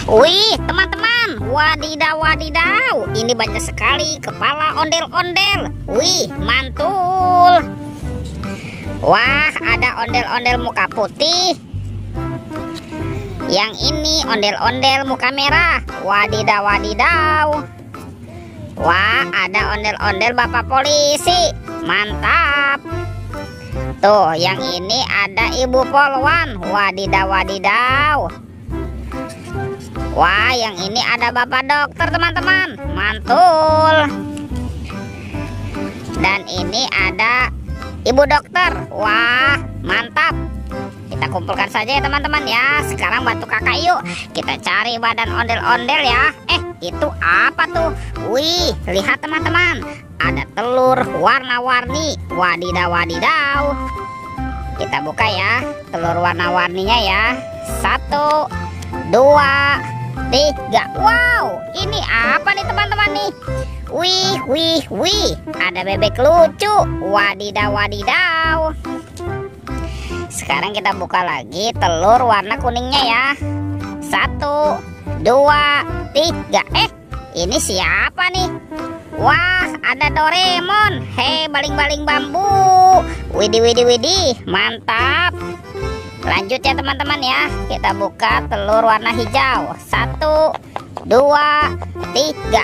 Wih, teman-teman, wadidaw, wadidaw, ini banyak sekali kepala ondel-ondel. Wih, mantul. Wah, ada ondel-ondel muka putih. Yang ini ondel-ondel muka merah. Wadidaw, wadidaw. Wah, ada ondel-ondel bapak polisi. Mantap. Tuh, yang ini ada ibu polwan. Wadidaw, wadidaw. Wah, yang ini ada bapak dokter, teman-teman. Mantul. Dan ini ada ibu dokter. Wah, mantap. Kita kumpulkan saja ya teman-teman ya. Sekarang bantu kakak yuk. Kita cari badan ondel-ondel ya. Itu apa tuh? Wih, lihat teman-teman. Ada telur warna-warni. Wadidaw, wadidaw. Kita buka ya telur warna-warninya ya. 1, 2, 3. Wow, ini apa nih teman-teman nih? Wih, wih, wih, ada bebek lucu. Wadidaw, wadidaw. Sekarang kita buka lagi telur warna kuningnya ya. 1, 2, 3. Ini siapa nih? Wah, ada Doraemon. Hei, baling-baling bambu. Widih, widih, widih, mantap. Lanjut ya teman-teman ya. Kita buka telur warna hijau. 1, 2, 3.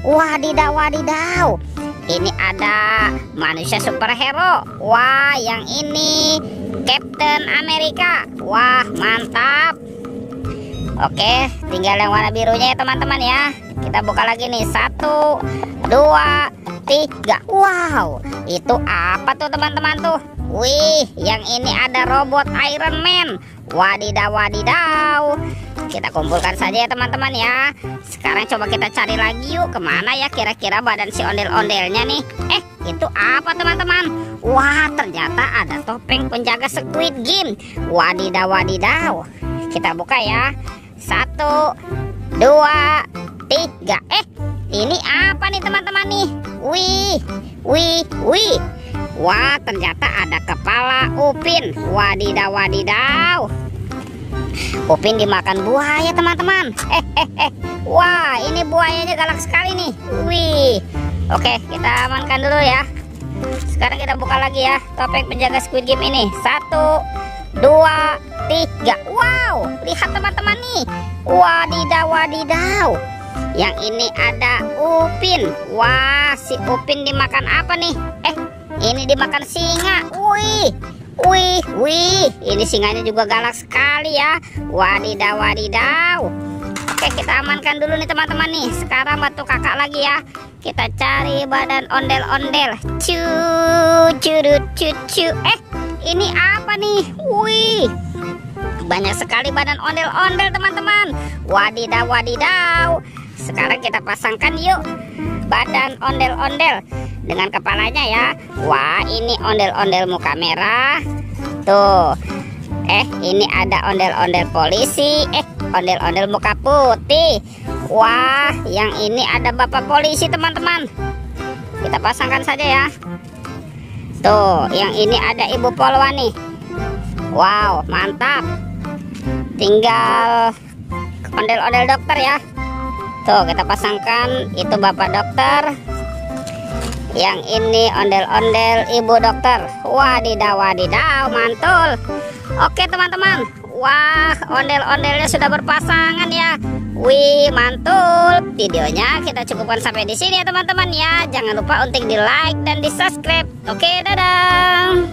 Wadidaw, wadidaw. Ini ada manusia superhero. Wah, yang ini Captain America. Wah, mantap. Oke, tinggal yang warna birunya ya teman-teman ya. Kita buka lagi nih. 1, 2, 3. Wow, itu apa tuh teman-teman tuh? Wih, yang ini ada robot Iron Man. Wadidaw, wadidaw. Kita kumpulkan saja ya teman-teman ya. Sekarang coba kita cari lagi yuk. Kemana ya kira-kira badan si ondel-ondelnya nih? Itu apa teman-teman? Wah, ternyata ada topeng penjaga Squid Game. Wadidaw, wadidaw. Kita buka ya. 1, 2, 3. Ini apa nih teman-teman nih? Wih, wih, wih. Wah, ternyata ada kepala Upin. Wadidaw, wadidaw. Upin dimakan buaya teman-teman. Wah, ini buayanya galak sekali nih. Wih. Oke, kita amankan dulu ya. Sekarang kita buka lagi ya topeng penjaga Squid Game ini. 1, 2, 3. Wow, lihat teman-teman nih. Wadidaw, wadidaw. Yang ini ada Upin. Wah, si Upin dimakan apa nih? Ini dimakan singa. Wih, wih, wih. Ini singanya juga galak sekali ya. Wadidaw, wadidaw. Oke, kita amankan dulu nih teman-teman nih. Sekarang bantu kakak lagi ya. Kita cari badan ondel-ondel. Curut, cucu. Ini apa nih? Wih, banyak sekali badan ondel-ondel teman-teman. Wadidaw, wadidaw. Sekarang kita pasangkan yuk badan ondel-ondel dengan kepalanya ya. Wah, ini ondel-ondel muka merah. Tuh. Ini ada ondel-ondel polisi. Ondel-ondel muka putih. Wah, yang ini ada bapak polisi teman-teman. Kita pasangkan saja ya. Tuh, yang ini ada ibu polwan nih. Wow, mantap. Tinggal ondel-ondel dokter ya. Tuh, kita pasangkan itu bapak dokter. Yang ini ondel-ondel ibu dokter. Wadidaw, wadidaw, mantul. Oke teman-teman. Wah, ondel-ondelnya sudah berpasangan ya. Wih, mantul. Videonya kita cukupkan sampai di sini ya teman-teman ya. Jangan lupa untuk di like dan di subscribe. Oke, dadah.